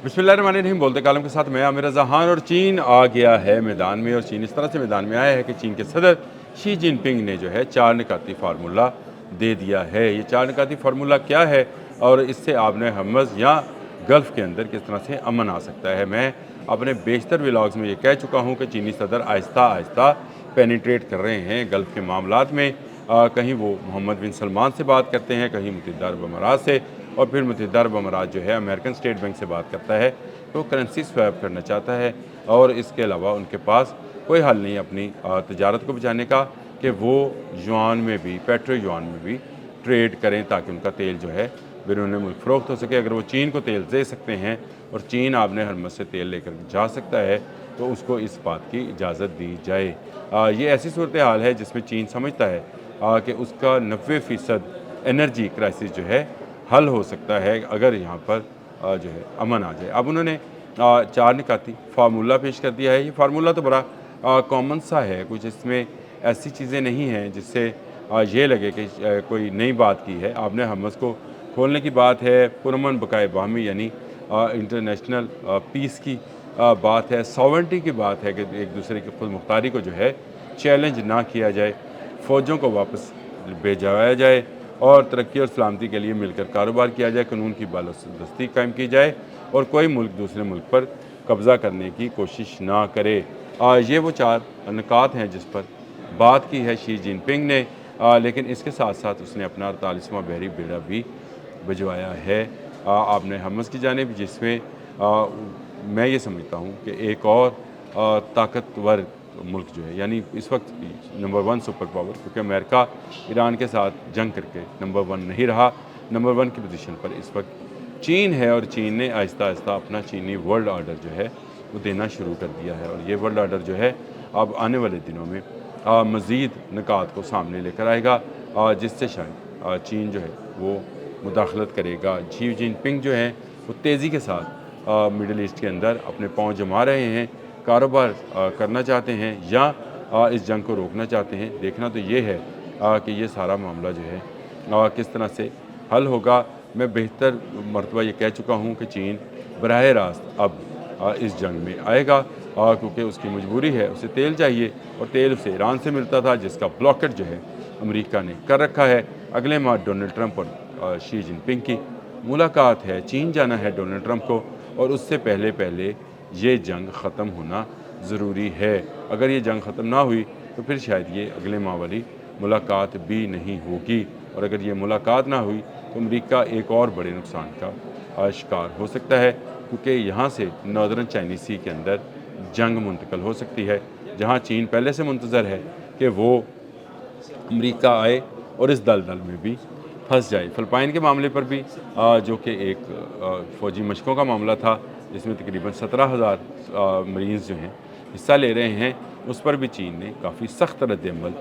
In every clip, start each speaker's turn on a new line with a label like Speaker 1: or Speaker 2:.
Speaker 1: बिस्मिल्लाहिर्रहमानिर्रहीम। बोलते कालम के साथ मैं आमिर रज़ा खान। और चीन आ गया है मैदान में, और चीन इस तरह से मैदान में आया है कि चीन के सदर शी जिनपिंग ने जो है 4 निकाती फार्मूला दे दिया है। ये 4 निकाती फार्मूला क्या है और इससे आपने हमज़ या गल्फ़ के अंदर किस तरह से अमन आ सकता है। मैं अपने बेशतर व्लॉग्स में ये कह चुका हूँ कि चीनी सदर आहिस्ता आहिस्ता पेनिट्रेट कर रहे हैं गल्फ़ के मामलात में। कहीं वो मोहम्मद बिन सलमान से बात करते हैं, कहीं मुत्तहिदा अरब अमारात से, और फिर मुत्तहिदा अरब अमारात जो है अमेरिकन स्टेट बैंक से बात करता है, तो करेंसी स्वैप करना चाहता है। और इसके अलावा उनके पास कोई हल नहीं अपनी तजारत को बचाने का कि वो युआन में भी, पेट्रो युआन में भी ट्रेड करें ताकि उनका तेल जो है बैरून मुल्क फ़रोख्त हो सके। अगर वो चीन को तेल दे सकते हैं और चीन आपने हरमत से तेल लेकर जा सकता है तो उसको इस बात की इजाज़त दी जाए। ये ऐसी सूरत हाल है जिसमें चीन समझता है कि उसका 90% एनर्जी क्राइसिस जो है हल हो सकता है अगर यहाँ पर जो है अमन आ जाए। अब उन्होंने 4 निकाती फार्मूला पेश कर दिया है। ये फार्मूला तो बड़ा कॉमन सा है, कुछ इसमें ऐसी चीज़ें नहीं हैं जिससे ये लगे कि कोई नई बात की है। आपने हमस को खोलने की बात है, पुरअमन बकाए बाहमी यानी इंटरनेशनल पीस की बात है, सॉवरेंटी की बात है कि एक दूसरे की खुद मुख्तारी को जो है चैलेंज ना किया जाए, फ़ौजों को वापस भेजाया जाए और तरक्की और सलामती के लिए मिलकर कारोबार किया जाए, कानून की बालादस्ती कायम की जाए और कोई मुल्क दूसरे मुल्क पर कब्ज़ा करने की कोशिश ना करे। ये वो 4 नुकात हैं जिस पर बात की है शी जिनपिंग ने। लेकिन इसके साथ साथ उसने अपना 48वां बहरी बेड़ा भी भिजवाया है आपने हमस की जानिब, जिसमें मैं ये समझता हूँ कि एक और ताकतवर मुल्क जो है, यानी इस वक्त नंबर 1 सुपर पावर, क्योंकि अमेरिका ईरान के साथ जंग करके नंबर 1 नहीं रहा, नंबर 1 की पोजीशन पर इस वक्त चीन है। और चीन ने आहिस्ता आहिस्ता अपना चीनी वर्ल्ड ऑर्डर जो है वो देना शुरू कर दिया है। और ये वर्ल्ड ऑर्डर जो है अब आने वाले दिनों में मज़ीद निकात को सामने लेकर आएगा, जिससे शायद चीन जो है वो मुदाखलत करेगा। शी जिनपिंग जो है वो तेज़ी के साथ मिडल ईस्ट के अंदर अपने पाँव जमा रहे हैं, कारोबार करना चाहते हैं या इस जंग को रोकना चाहते हैं। देखना तो ये है कि ये सारा मामला जो है किस तरह से हल होगा। मैं बेहतर मरतबा ये कह चुका हूँ कि चीन बराह रास्त अब इस जंग में आएगा क्योंकि उसकी मजबूरी है, उसे तेल चाहिए और तेल उसे ईरान से मिलता था जिसका ब्लॉकेट जो है अमेरिका ने कर रखा है। अगले माह डोनाल्ड ट्रंप और शी जिनपिंग की मुलाकात है, चीन जाना है डोनाल्ड ट्रंप को, और उससे पहले पहले ये जंग ख़त्म होना ज़रूरी है। अगर ये जंग ख़त्म ना हुई तो फिर शायद ये अगले माह वाली मुलाकात भी नहीं होगी, और अगर ये मुलाकात ना हुई तो अमेरिका एक और बड़े नुकसान का शिकार हो सकता है, क्योंकि यहाँ से नॉर्दर्न चाइनीज़ सी के अंदर जंग मुंतकिल हो सकती है, जहाँ चीन पहले से मुंतज़र है कि वो अमेरिका आए और इस दलदल में भी फंस जाए। फ़िलिपाइन के मामले पर भी जो कि एक फ़ौजी मशकों का मामला था जिसमें तकरीबन 17,000 मरीन्स जो हैं हिस्सा ले रहे हैं, उस पर भी चीन ने काफ़ी सख्त रद्द-ए-अमल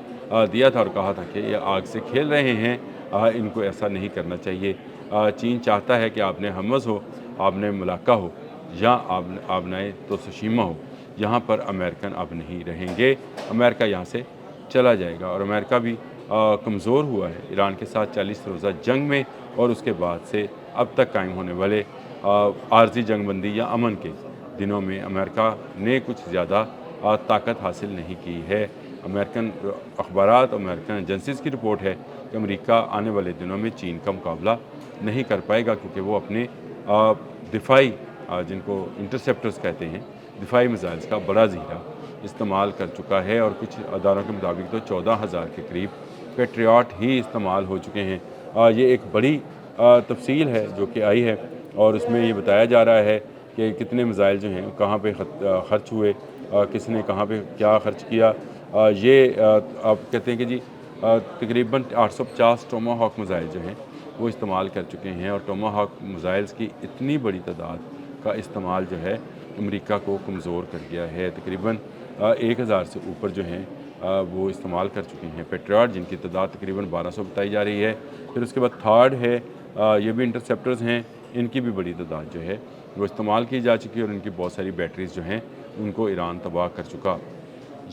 Speaker 1: दिया था और कहा था कि ये आग से खेल रहे हैं, इनको ऐसा नहीं करना चाहिए। चीन चाहता है कि आपने हमस हो, आपने मलाक्का हो या आपने तोशिमा हो, यहाँ पर अमेरिकन अब नहीं रहेंगे, अमेरिका यहाँ से चला जाएगा। और अमेरिका भी कमज़ोर हुआ है ईरान के साथ 40 रोज़ा जंग में, और उसके बाद से अब तक कायम होने वाले आर्जी जंगबंदी या अमन के दिनों में अमेरिका ने कुछ ज़्यादा ताकत हासिल नहीं की है। अमेरिकन अखबारात, अमेरिकन एजेंसीज़ की रिपोर्ट है कि अमेरिका आने वाले दिनों में चीन का मुकाबला नहीं कर पाएगा, क्योंकि वो अपने दिफाई जिनको इंटरसेप्टर्स कहते हैं, दिफाई मिसाइल्स का बड़ा ज़ख़ीरा इस्तेमाल कर चुका है। और कुछ अदारों के मुताबिक तो 14,000 के करीब पेट्रियाट ही इस्तेमाल हो चुके हैं। ये एक बड़ी तफसील है जो कि आई है, और उसमें ये बताया जा रहा है कि कितने मिसाइल जो हैं कहाँ पे ख़र्च हुए, किसने कहाँ पे क्या ख़र्च किया। आप कहते हैं कि जी तकरीबन 850 टोमाहॉक मिसाइल जो हैं वो इस्तेमाल कर चुके हैं, और टोमाहॉक मिसाइल्स की इतनी बड़ी तादाद का इस्तेमाल जो है अमेरिका को कमज़ोर कर गया है। तकरीबन 1000 से ऊपर जो हैं वो इस्तेमाल कर चुके हैं पेट्रियाट, जिनकी तादाद तकरीबन 1200 बताई जा रही है। फिर उसके बाद थर्ड है, ये भी इंटरसेप्टर्स हैं, इनकी भी बड़ी तादाद जो है वो इस्तेमाल की जा चुकी है, और इनकी बहुत सारी बैटरीज़ जो हैं उनको ईरान तबाह कर चुका।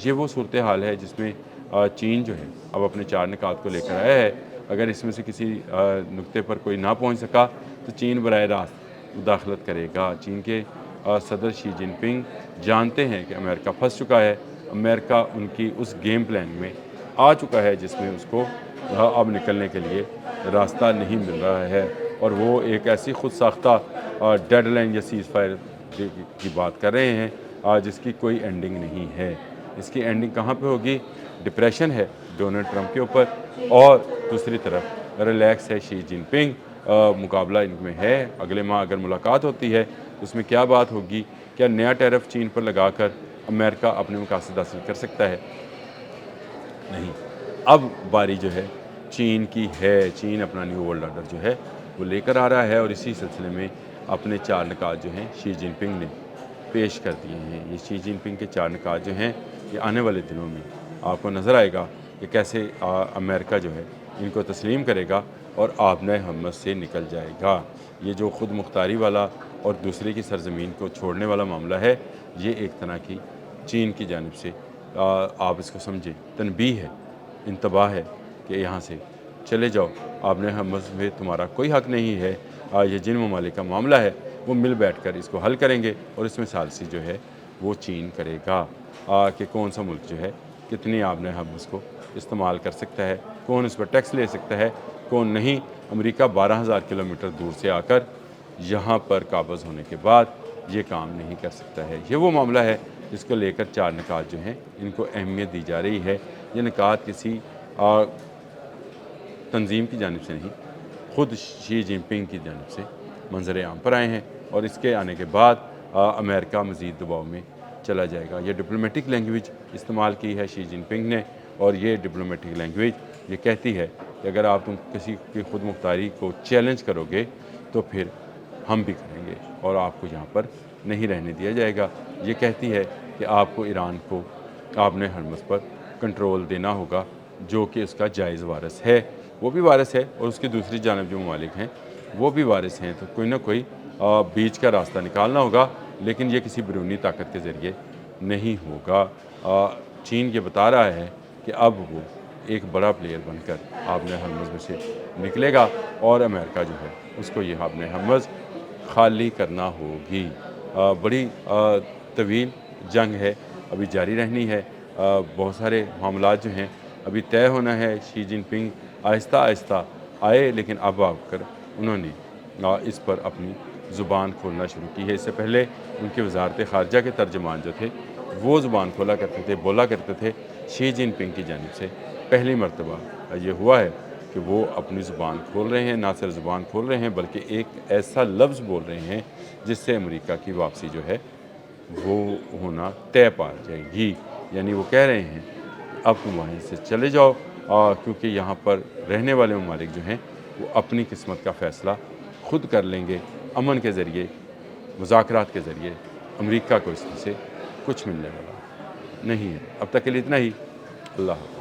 Speaker 1: ये वो सूरत हाल है जिसमें चीन जो है अब अपने 4 निकात को लेकर आया है। अगर इसमें से किसी नुक्ते पर कोई ना पहुंच सका तो चीन बराह रास्त मुदाखलत करेगा। चीन के सदर शी जिनपिंग जानते हैं कि अमेरिका फंस चुका है, अमेरिका उनकी उस गेम प्लान में आ चुका है जिसमें उसको अब निकलने के लिए रास्ता नहीं मिल रहा है, और वो एक ऐसी खुद साख्ता डेडलाइन या सीज़ फायर की बात कर रहे हैं जिसकी कोई एंडिंग नहीं है। इसकी एंडिंग कहाँ पे होगी? डिप्रेशन है डोनाल्ड ट्रंप के ऊपर, और दूसरी तरफ रिलैक्स है शी जिनपिंग। मुकाबला इनमें है। अगले माह अगर मुलाकात होती है तो उसमें क्या बात होगी? क्या नया टैरिफ चीन पर लगाकर अमेरिका अपने मकासद हासिल कर सकता है? नहीं। अब बारी जो है चीन की है। चीन अपना न्यू वर्ल्ड ऑर्डर जो है वो लेकर आ रहा है, और इसी सिलसिले में अपने 4 निकात जो हैं शी जिनपिंग ने पेश कर दिए हैं। ये शी जिनपिंग के 4 निकात जो हैं ये आने वाले दिनों में आपको नज़र आएगा कि कैसे अमेरिका जो है इनको तस्लीम करेगा और आपने हमत से निकल जाएगा। ये जो ख़ुद मुख्तारी वाला और दूसरे की सरज़मीन को छोड़ने वाला मामला है, ये एक तरह की चीन की जानिब से आप इसको समझें तनबीह है, इंतबाह है कि यहाँ से चले जाओ, आपने हमत में तुम्हारा कोई हक़ नहीं है। ये जिन ममालिक का मामला है वो मिल बैठ कर इसको हल करेंगे, और इसमें सालसी जो है वो चीन करेगा कि कौन सा मुल्क जो है कितनी आपने हमत को इस्तेमाल कर सकता है, कौन इस पर टैक्स ले सकता है, कौन नहीं। अमेरिका 12,000 किलोमीटर दूर से आकर यहाँ पर काबज़ होने के बाद ये काम नहीं कर सकता है। ये वो मामला है जिसको लेकर 4 निकात जो हैं इनको अहमियत दी जा रही है। ये निकात किसी तंजीम की जानिब से नहीं, ख़ुद शी जिनपिंग की जानिब से मंजर आम पर आए हैं, और इसके आने के बाद अमेरिका मज़ीद दबाव में चला जाएगा। ये डिप्लोमेटिक लैंग्वेज इस्तेमाल की है शी जिनपिंग ने, और ये डिप्लोमेटिक लैंग्वेज ये कहती है कि अगर आप तुम किसी की खुद मुख्तारी को चैलेंज करोगे तो फिर हम भी करेंगे, और आपको यहाँ पर नहीं रहने दिया जाएगा। ये कहती है कि आपको ईरान को आपने हरमज़ पर कंट्रोल देना होगा, जो कि उसका जायज़ वारिस है, वो भी वारिस है, और उसकी दूसरी जानब जो ममालिक हैं वो भी वारिस हैं। तो कोई ना कोई बीच का रास्ता निकालना होगा, लेकिन ये किसी बैरूनी ताकत के ज़रिए नहीं होगा। चीन ये बता रहा है कि अब वो एक बड़ा प्लेयर बनकर आपने हरमज़ में से निकलेगा, और अमेरिका जो है उसको ये आपने हरमज़ खाली करना होगी। बड़ी तवील जंग है, अभी जारी रहनी है। बहुत सारे मामलात जो हैं अभी तय होना है। शी जिनपिंग आहिस्ता आहिस्ता आए, लेकिन अब आकर उन्होंने इस पर अपनी ज़ुबान खोलना शुरू की है। इससे पहले उनके वज़ारत ख़ारजा के तर्जमान जो थे वो ज़ुबान खोला करते थे, बोला करते थे। शी जिनपिंग की जानिब से पहली मरतबा ये हुआ है कि वो अपनी ज़ुबान खोल रहे हैं। ना सिर्फ ज़ुबान खोल रहे हैं बल्कि एक ऐसा लफ्ज़ बोल रहे हैं जिससे अमेरिका की वापसी जो है वो होना तय पा जाएगी। यानी वो कह रहे हैं अब तुम वहीं से चले जाओ, क्योंकि यहाँ पर रहने वाले ममालिक जो हैं वो अपनी किस्मत का फ़ैसला खुद कर लेंगे, अमन के ज़रिए, मुज़ाकरात के ज़रिए। अमेरिका को इसमें से कुछ मिलने वाला नहीं है। अब तक के लिए इतना ही। अल्लाह हाफ़िज़।